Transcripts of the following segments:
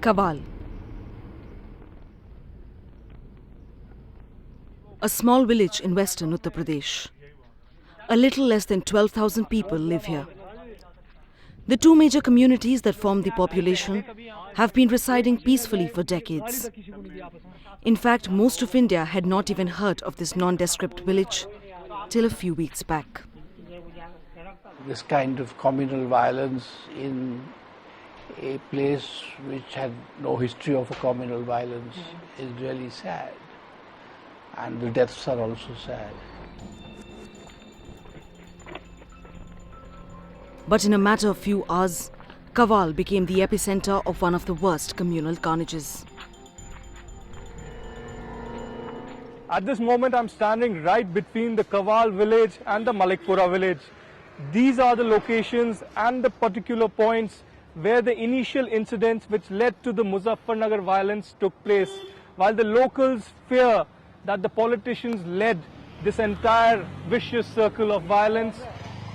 Kaval. A small village in western Uttar Pradesh. A little less than 12,000 people live here. The two major communities that form the population have been residing peacefully for decades. In fact, most of India had not even heard of this nondescript village till a few weeks back. This kind of communal violence in a place which had no history of a communal violence is really sad. And the deaths are also sad. But in a matter of few hours, Kaval became the epicenter of one of the worst communal carnages. At this moment, I'm standing right between the Kaval village and the Malikpura village. These are the locations and the particular points where the initial incidents which led to the Muzaffarnagar violence took place, while the locals fear that the politicians led this entire vicious circle of violence.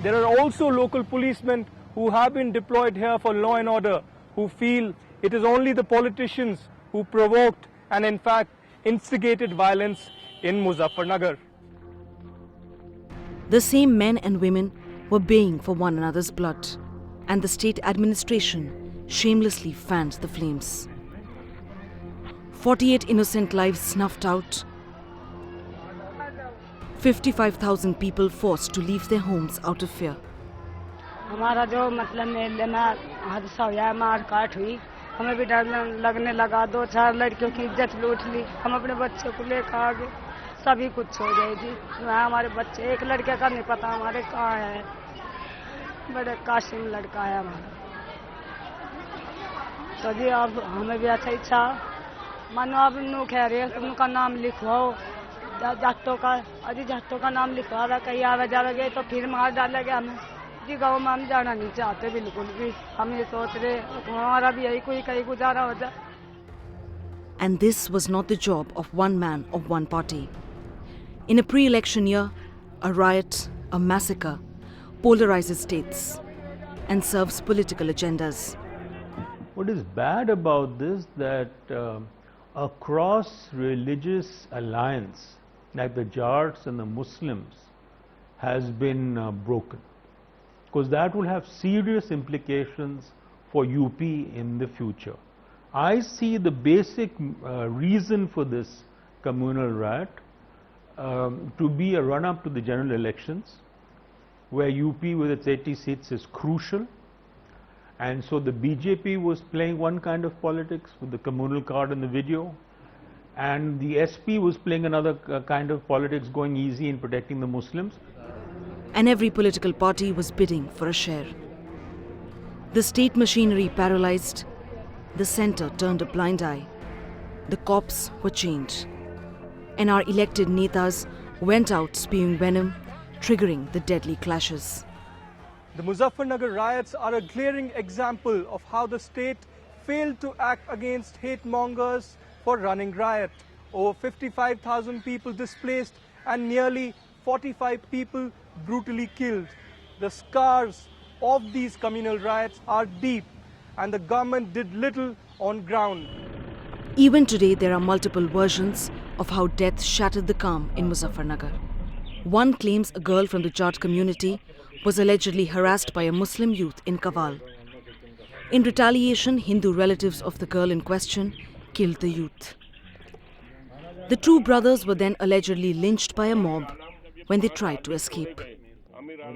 There are also local policemen who have been deployed here for law and order, who feel it is only the politicians who provoked and in fact instigated violence in Muzaffarnagar. The same men and women were baying for one another's blood, and the state administration shamelessly fanned the flames. 48 innocent lives snuffed out, 55,000 people forced to leave their homes out of fear. हमारा जो मतलब मेले में हादसा हुआ, मार काट हुई, हमें भी डर लगने लगा। 2-4 लड़कियों की इज्जत लूट ली। हम अपने बच्चे को लेकर आ गए, सभी कुछ हो गए जी। हमारे बच्चे, एक लड़के का नहीं पता हमारे कहाँ है, बड़े काशिम लड़का है हमारा। तो जी अब हमें भी अच्छा इच्छा मानो अब नू कह रहे हैं उनका नाम लिखवाओ, जाटों का, अजी जाटों का नाम लिखवा रहा, कहीं आवे जावे गए तो फिर मार डालेंगे हमें जी। गाँव में हम जाना नहीं चाहते बिल्कुल भी। हम ये सोच रहे हमारा भी यही कोई कहीं गुजारा हो जाए। And this was not the job of one man or one party. In a pre-election year, a riot, a massacre, polarizes states and serves political agendas. What is bad about this that a cross-religious alliance like the Jats and the Muslims has been broken, because that will have serious implications for UP in the future. I see the basic reason for this communal riot to be a run-up to the general elections, where UP with its 80 seats is crucial, and so the BJP was playing one kind of politics with the communal card in the video, and the SP was playing another kind of politics, going easy in protecting the Muslims. And every political party was bidding for a share. The state machinery paralyzed, the centre turned a blind eye, the cops were chained, and our elected netas went out spewing venom, triggering the deadly clashes. The Muzaffarnagar riots are a glaring example of how the state failed to act against hate mongers for running riot. Over 55,000 people displaced and nearly 45 people brutally killed. The scars of these communal riots are deep, and the government did little on ground. Even today, there are multiple versions of how death shattered the calm in Muzaffarnagar. One claims a girl from the Jat community was allegedly harassed by a Muslim youth in Kaval. In retaliation, Hindu relatives of the girl in question killed the youth. The two brothers were then allegedly lynched by a mob when they tried to escape.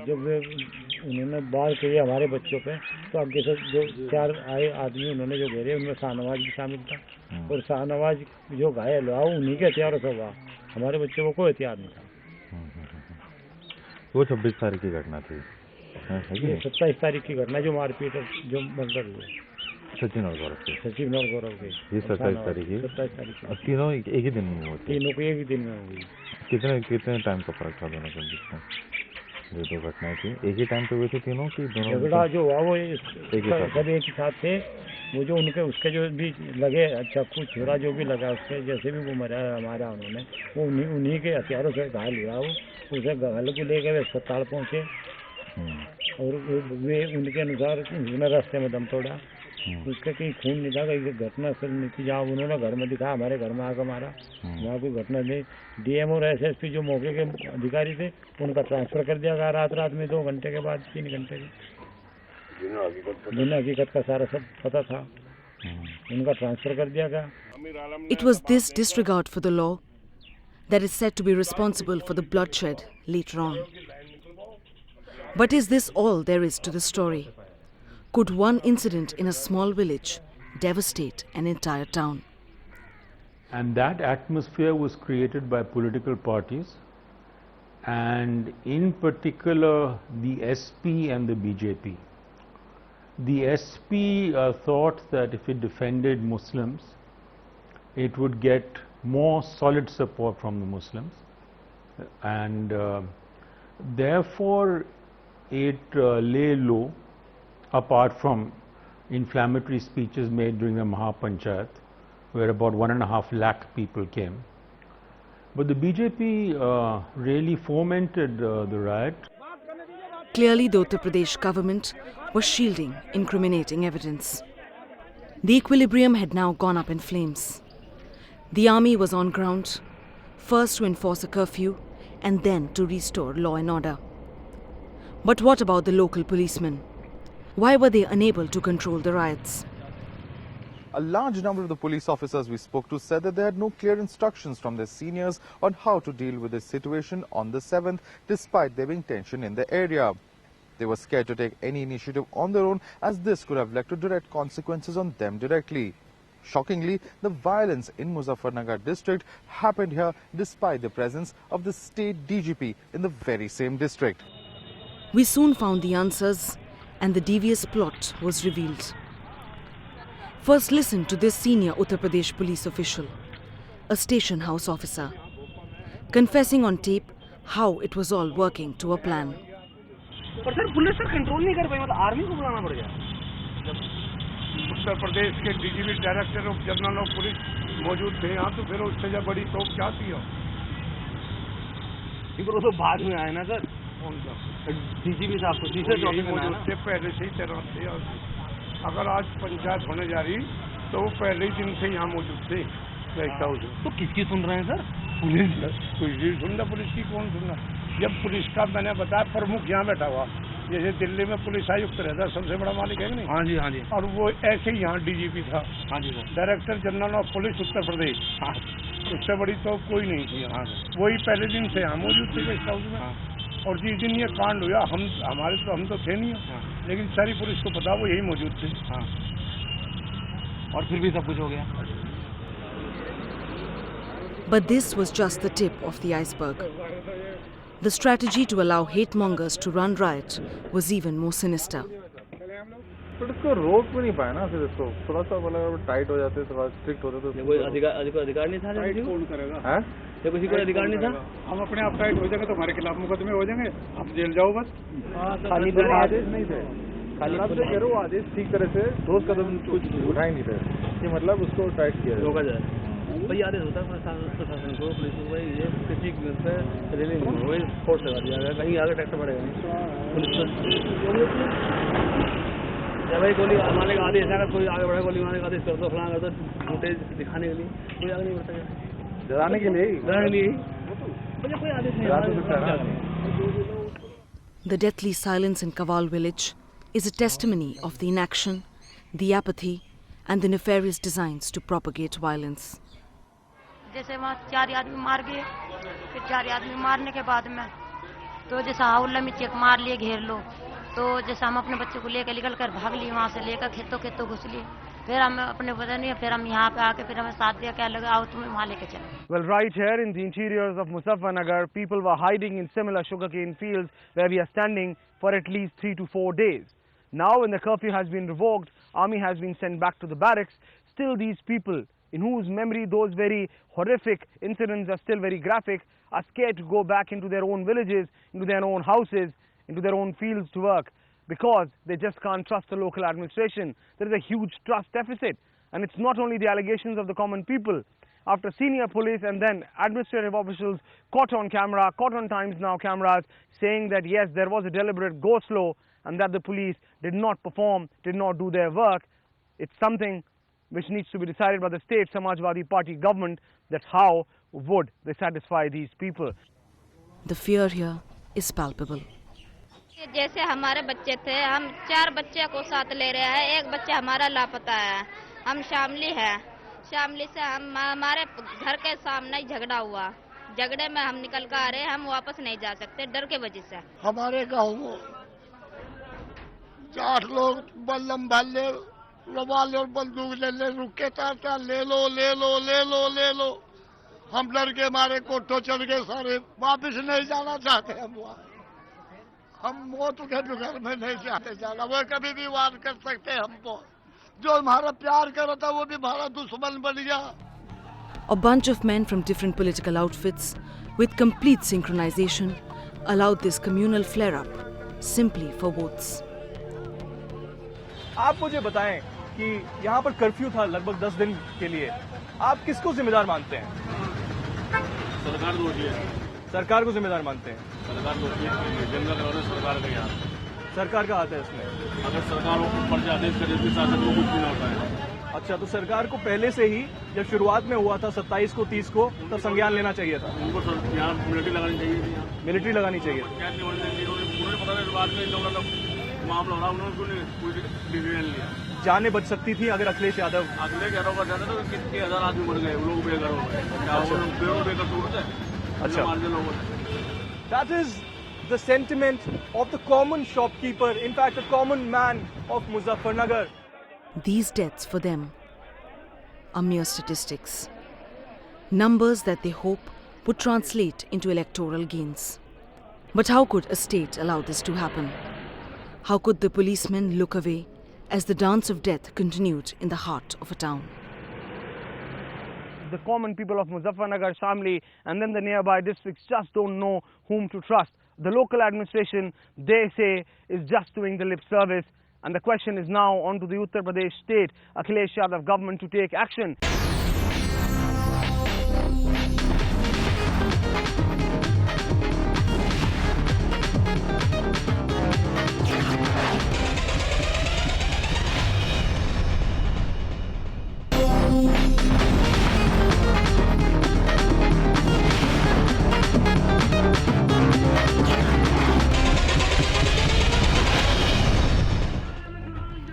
जब उन्होंने बात की हमारे बच्चों पे, तो आगे से जो 4 आए आदमी उन्होंने जो घेरे, उनमें शाहनवाज भी शामिल था, और शाहनवाज जो घायल हुआ उन्हीं के हथियारों से हुआ, हमारे बच्चों को कोई हथियार नहीं था। वो 26 तारीख की घटना थी, 27 तारीख की घटना जो मारपीट जो मर्डर हुए सचिन और गौरव के, ये 27 तारीख की। और तीनों एक ही दिन में हुए थे? तीनों को एक ही दिन में हुई। कितने टाइम का फर्क था दोनों के बीच में? ये 2 घटनाएं थी, एक ही टाइम पे हुई थी तीनों की? दोनों झगड़ा जो हुआ वो सब एक ही साथ थे, वो जो उनके उसके जो भी लगे चाकू छुरा जो भी लगा उसके जैसे भी वो मारा उन्होंने वो उन्हीं के हथियारों से घायल हुआ। वो उसे घायल को लेकर वे अस्पताल पहुँचे और वे उनके अनुसार उन्होंने रास्ते में दम तोड़ा। उसका कहीं खून नहीं था, कहीं घटना स्थल नहीं थी जहाँ उन्होंने घर में दिखा हमारे घर में आकर मारा, वहाँ कोई घटना नहीं। डीएम और एसएसपी जो मौके के अधिकारी थे उनका ट्रांसफर कर दिया गया रात में 2 घंटे के बाद 3 घंटे के। बिना हकीकत का सारा सब पता था, उनका ट्रांसफर कर दिया गया। It was this disregard for the law that is said to be responsible for the bloodshed later on. But is this all there is to the story? Could one incident in a small village devastate an entire town? And that atmosphere was created by political parties, and in particular the SP and the BJP. The SP thought that if it defended Muslims, it would get more solid support from the Muslims, and therefore it lay low, apart from inflammatory speeches made during the Mahapanchayat, where about 1.5 lakh people came. But the BJP really fomented the riot. Clearly, the Uttar Pradesh government was shielding incriminating evidence. The equilibrium had now gone up in flames. The army was on ground, first to enforce a curfew and then to restore law and order. But what about the local policemen? Why were they unable to control the riots? A large number of the police officers we spoke to said that they had no clear instructions from their seniors on how to deal with this situation on the 7th, despite there being tension in the area. They were scared to take any initiative on their own, as this could have led to direct consequences on them directly. Shockingly, the violence in Muzaffarnagar district happened here despite the presence of the state DGP in the very same district. We soon found the answers, and the devious plot was revealed. First, listen to this senior Uttar Pradesh police official, a station house officer, confessing on tape how it was all working to a plan. पर sir police sir control नहीं कर पाई, मतलब army को बुलाना पड़ गया। उत्तर प्रदेश के DGP director of general of police मौजूद थे यहाँ, तो फिर उससे जब बड़ी तोप क्या थी? वो तो बाद में आए ना सर, डीजीपी साहब को तीसरे चौथे में आया ना। पहले से ही तैनात थे। अगर आज पंचायत होने जा रही तो वो पहले ही दिन से यहाँ मौजूद थे। तो किसकी सुन रहे हैं सर? पुलिस सुन रहा, पुलिस की कौन सुन रहा? जब पुलिस का मैंने बताया प्रमुख यहाँ बैठा हुआ, जैसे दिल्ली में पुलिस आयुक्त रहता है, सबसे बड़ा मालिक है नहीं? हाँ जी हाँ जी। और वो ऐसे ही यहाँ डीजीपी था। हाँ जी sir. Director general of police Uttar Pradesh. हाँ, उससे बड़ी तो कोई नहीं थी। हाँ, वही पहले दिन से यहाँ मौजूद थे गेस्ट हाउस में। और जिस दिन ये कांड हुआ, हम तो थे नहीं, लेकिन सारी पुलिस को पता, वो यही मौजूद थे। हाँ, और फिर भी सब कुछ हो गया। But this was just the tip of the iceberg. The strategy to allow hate mongers to run riot was even more sinister. But इसको रोक भी नहीं पाया ना, फिर इसको थोड़ा सा मतलब टाइट हो जाते, थोड़ा स्ट्रिक्ट होते तो कोई अधिकार नहीं था। कौन करेगा? है तो किसी को अधिकार नहीं था। हम अपने आप टाइट हो जाएंगे तो हमारे खिलाफ मुकदमे हो जाएंगे, आप जेल जाओ बस। खाली आदेश नहीं थे, खाली कह रहे हो आदेश ठीक तरह से ठोस कदम कुछ उठाए नहीं थे, ये मतलब उसको टाइट किया रोका जाए। भाई आदेश होता है प्रशासन को, पुलिस को, भाई ये किसी से रेलिंग नहीं हो, फोर्स लगा दिया गया, कहीं आगे टैक्टर बढ़ेगा पुलिस को। या भाई गोली मारने का आदेश है, अगर कोई आगे बढ़ा गोली मारने का आदेश कर दो, फलाना कर दो, फुटेज दिखाने के लिए कोई आगे नहीं बढ़ सकेगा। डराने के लिए कोई आदेश नहीं। The deathly silence in Kawal village is a testimony of the inaction, the apathy, and the nefarious designs to propagate violence. जैसे वहाँ 4 आदमी मार गए, फिर 4 आदमी मारने के बाद में तो जैसा हाउला में चेक मार लिए, घेर लो, तो जैसे हम अपने बच्चे को लेकर निकल कर भाग लिए, वहाँ से लेकर खेतों घुस लिए, फिर हम अपने पता नहीं, फिर हम यहाँ पे आके फिर हमें साथ दिया, क्या लगा आओ तुम्हें वहाँ लेके चलो। Well, right here in the interiors of Muzaffarnagar, people were hiding in similar sugarcane fields where we are standing for at least 3 to 4 days. Now, when the curfew has been revoked, army has been sent back to the barracks. Still, these people, in whose memory those very horrific incidents are still very graphic, are scared to go back into their own villages, into their own houses, into their own fields to work. because they just can't trust the local administration. There is a huge trust deficit, and it's not only the allegations of the common people. After senior police and then administrative officials caught on camera, caught on Times Now cameras, saying that yes, there was a deliberate go slow and that the police did not perform, did not do their work, it's something which needs to be decided by the state Samajwadi Party government, that how would they satisfy these people. The fear here is palpable. जैसे हमारे बच्चे थे, हम 4 बच्चे को साथ ले रहे हैं, एक बच्चा हमारा लापता है। हम शामली हैं, शामली से हमारे घर के सामने ही झगड़ा हुआ, झगड़े में हम निकल कर आ रहे हैं, हम वापस नहीं जा सकते डर के वजह से। हमारे गांव में 4 लोग बल्लम भाले रवाल और बंदूक ले रुके था, ले लो ले लो ले लो ले लो। हम डर के मारे कोठों चढ़ गए सारे, वापस नहीं जाना चाहते हम मौत के घर में नहीं चाहते जाना। वो कभी भी वार कर सकते हमको, जो हमारा प्यार कर रहा था वो भी हमारा दुश्मन बन गया। A bunch of men from different political outfits with complete synchronization allowed this communal flare-up simply for votes. आप मुझे बताएं कि यहाँ पर कर्फ्यू था लगभग 10 दिन के लिए, आप किसको जिम्मेदार मानते हैं? सरकार दोषी है। सरकार को जिम्मेदार मानते हैं? सरकार दोषी है, जंगल और सरकार का यहाँ, सरकार का हाथ है इसमें। अगर सरकार ऊपर से आदेश करे तो शासन को कुछ भी ना होता है। अच्छा, तो सरकार को पहले से ही जब शुरुआत में हुआ था 27 को 30 को तब संज्ञान लेना चाहिए था। उनको यहाँ मिलिट्री लगानी चाहिए थी, मिलिट्री लगानी चाहिए। मामला हो रहा, उन्होंने कोई डिसीजन लिया। जाने बच सकती थी अगर अखिलेश यादव का जाता तो कितने 1000 आदमी मर गए, लोग बेघर हो गए। अच्छा, that is the sentiment of the common shopkeeper, in fact a common man of Muzaffarnagar. These deaths for them are mere statistics, numbers that they hope would translate into electoral gains. But how could a state allow this to happen? How could the policemen look away as the dance of death continued in the heart of a town? The common people of Muzaffarnagar, Shamli and then the nearby districts just don't know whom to trust. The local administration, they say, is just doing the lip service, and the question is now on to the Uttar Pradesh state Akhilesh Yadav government to take action.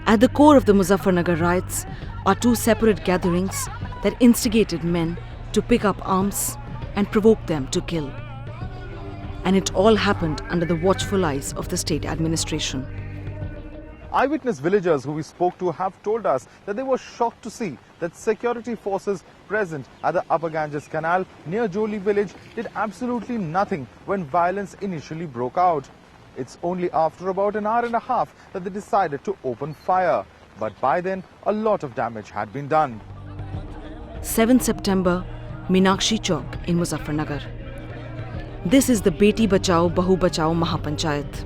At the core of the Muzaffarnagar riots are 2 separate gatherings that instigated men to pick up arms and provoke them to kill. And it all happened under the watchful eyes of the state administration. Eyewitness villagers who we spoke to have told us that they were shocked to see that security forces present at the Upper Ganges Canal near Joli village did absolutely nothing when violence initially broke out. It's only after about an hour and a half that they decided to open fire. But by then, a lot of damage had been done. 7 September, Meenakshi Chowk in Muzaffarnagar. This is the Beti Bachao Bahu Bachao Mahapanchayat.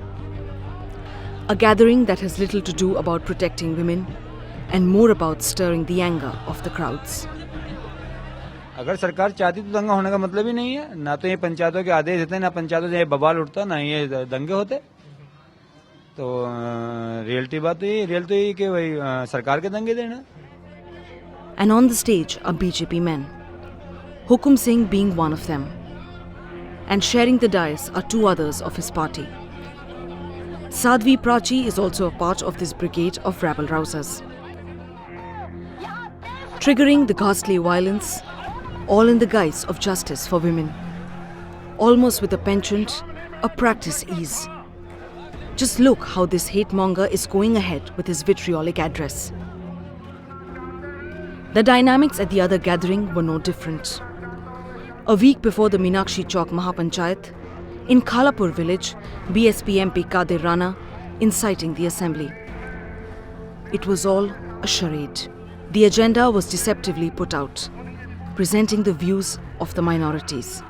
A gathering that has little to do about protecting women and more about stirring the anger of the crowds. अगर सरकार चाहती तो दंगा होने का मतलब ही नहीं है। ना तो ये पंचायतों के आदेश होते, ना पंचायतों से ये बवाल उठता, ना ये दंगे होते। तो रियलिटी बात तो ये कि वही सरकार के दंगे देना। And on the stage are BJP men, Hukum Singh being one of them. And sharing the dais are 2 others of his party. Sadhvi Prachi is also a part of this brigade of rabble-rousers. Triggering the ghastly violence, all in the guise of justice for women. Almost with a penchant, a practice ease. Just look how this hate-monger is going ahead with his vitriolic address. The dynamics at the other gathering were no different. A week before the Meenakshi Chowk Mahapanchayat, in Khalapur village, BSP MP Kadir Rana inciting the assembly. It was all a charade. The agenda was deceptively put out, presenting the views of the minorities.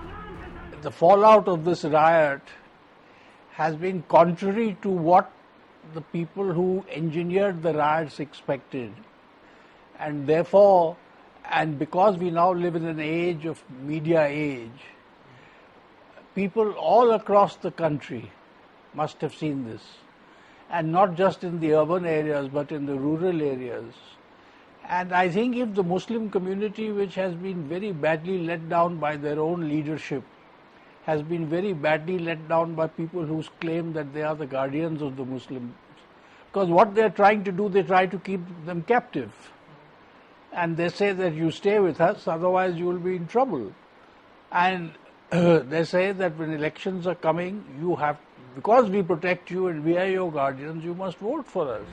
The fallout of this riot has been contrary to what the people who engineered the riots expected. And therefore, and because we now live in an age of media age, people all across the country must have seen this. And not just in the urban areas, but in the rural areas. And I think if the Muslim community, which has been very badly let down by their own leadership, has been very badly let down by people who claim that they are the guardians of the Muslims, because what they are trying to do, they try to keep them captive. And they say that you stay with us, otherwise you will be in trouble. And they say that when elections are coming, you have, because we protect you and we are your guardians, you must vote for us.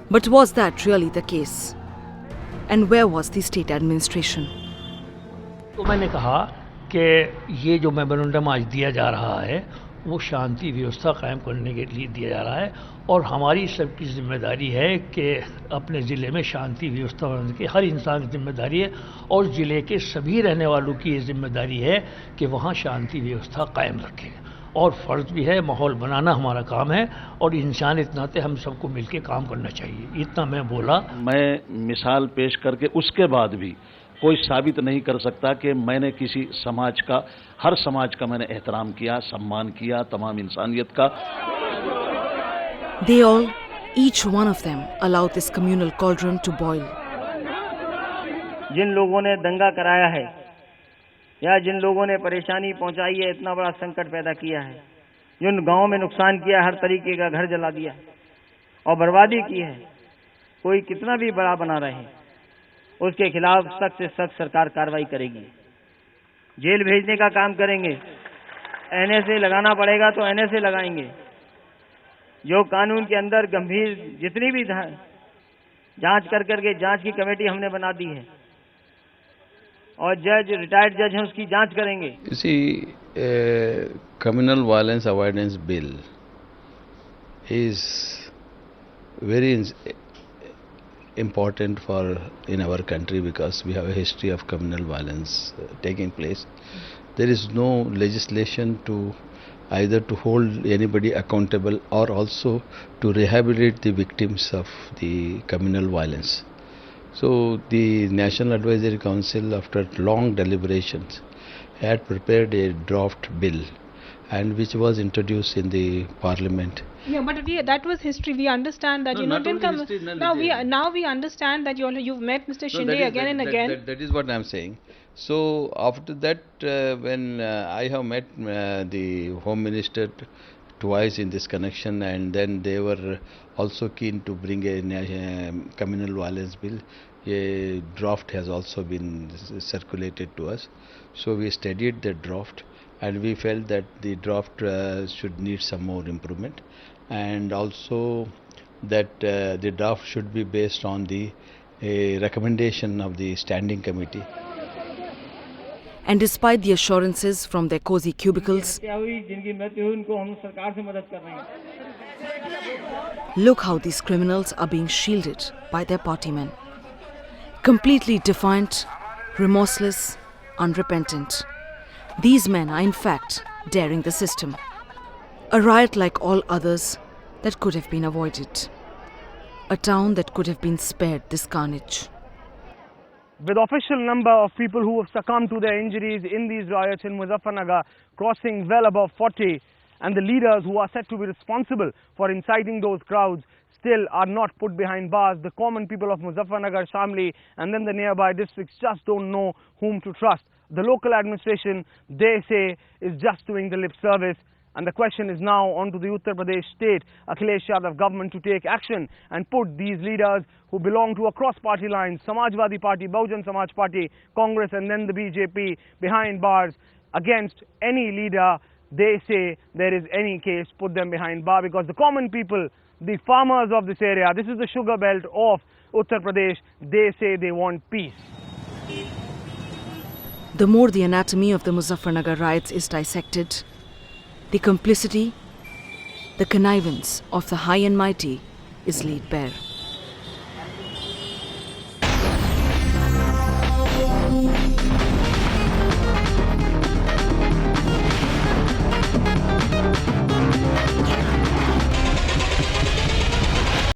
But was that really the case? And where was the state administration? तो मैंने कहा कि ये जो memorandum आज दिया जा रहा है वो शांति व्यवस्था कायम करने के लिए दिया जा रहा है और हमारी सबकी जिम्मेदारी है कि अपने ज़िले में शांति व्यवस्था बनाने की हर इंसान की जिम्मेदारी है और ज़िले के सभी रहने वालों की ये जिम्मेदारी है कि वहाँ शांति व्यवस्था कायम रखें और फ़र्ज़ भी है माहौल बनाना हमारा काम है और इंसानियत नाते हम सबको मिलकर काम करना चाहिए। इतना मैं बोला। मैं मिसाल पेश करके उसके बाद भी कोई साबित नहीं कर सकता कि मैंने किसी समाज का, हर समाज का मैंने एहतराम किया, सम्मान किया, तमाम इंसानियत का। They all, each one of them, allowed this communal cauldron to boil. जिन लोगों ने दंगा कराया है या जिन लोगों ने परेशानी पहुंचाई है, इतना बड़ा संकट पैदा किया है, जिन गांवों में नुकसान किया, हर तरीके का घर जला दिया और बर्बादी की है, कोई कितना भी बड़ा बना रहे उसके खिलाफ सख्त से सख्त सरकार कार्रवाई करेगी। जेल भेजने का काम करेंगे, एनएसए लगाना पड़ेगा तो एनएसए लगाएंगे। जो कानून के अंदर गंभीर जितनी भी जांच करके जांच की कमेटी हमने बना दी है और जज, रिटायर्ड जज हैं, उसकी जांच करेंगे। You see, communal violence avoidance bill is very important for in our country because we have a history of communal violence taking place. There is no legislation to either to hold anybody accountable or also to rehabilitate the victims of the communal violence. So the National Advisory Council, after long deliberations, had prepared a draft bill and which was introduced in the parliament. Yeah, but that was history. We understand that, No, didn't come. history, Now we understand that you've met Mr. Shinde again and again. That is what I am saying. So after that, when I have met the Home Minister twice in this connection, and then they were also keen to bring a communal violence bill. A draft has also been circulated to us. So we studied the draft and we felt that the draft should need some more improvement, and also that the draft should be based on the recommendation of the standing committee. And despite the assurances from their cozy cubicles, look how these criminals are being shielded by their party men. Completely defiant, remorseless, unrepentant. These men are in fact daring the system. A riot like all others that could have been avoided. A town that could have been spared this carnage. With official number of people who have succumbed to their injuries in these riots in Muzaffarnagar crossing well above 40, and the leaders who are said to be responsible for inciting those crowds still are not put behind bars, the common people of Muzaffarnagar, Shamli and then the nearby districts just don't know whom to trust. The local administration, they say, is just doing the lip service. And the question is now on to the Uttar Pradesh state, Akhilesh Yadav government, to take action and put these leaders who belong to across party lines, Samajwadi Party, Bahujan Samaj Party, Congress and then the BJP, behind bars against any leader. They say there is any case, put them behind bar, because the common people, the farmers of this area, this is the sugar belt of Uttar Pradesh, they say they want peace. The more the anatomy of the Muzaffarnagar riots is dissected, the complicity, the connivance of the high and mighty is laid bare.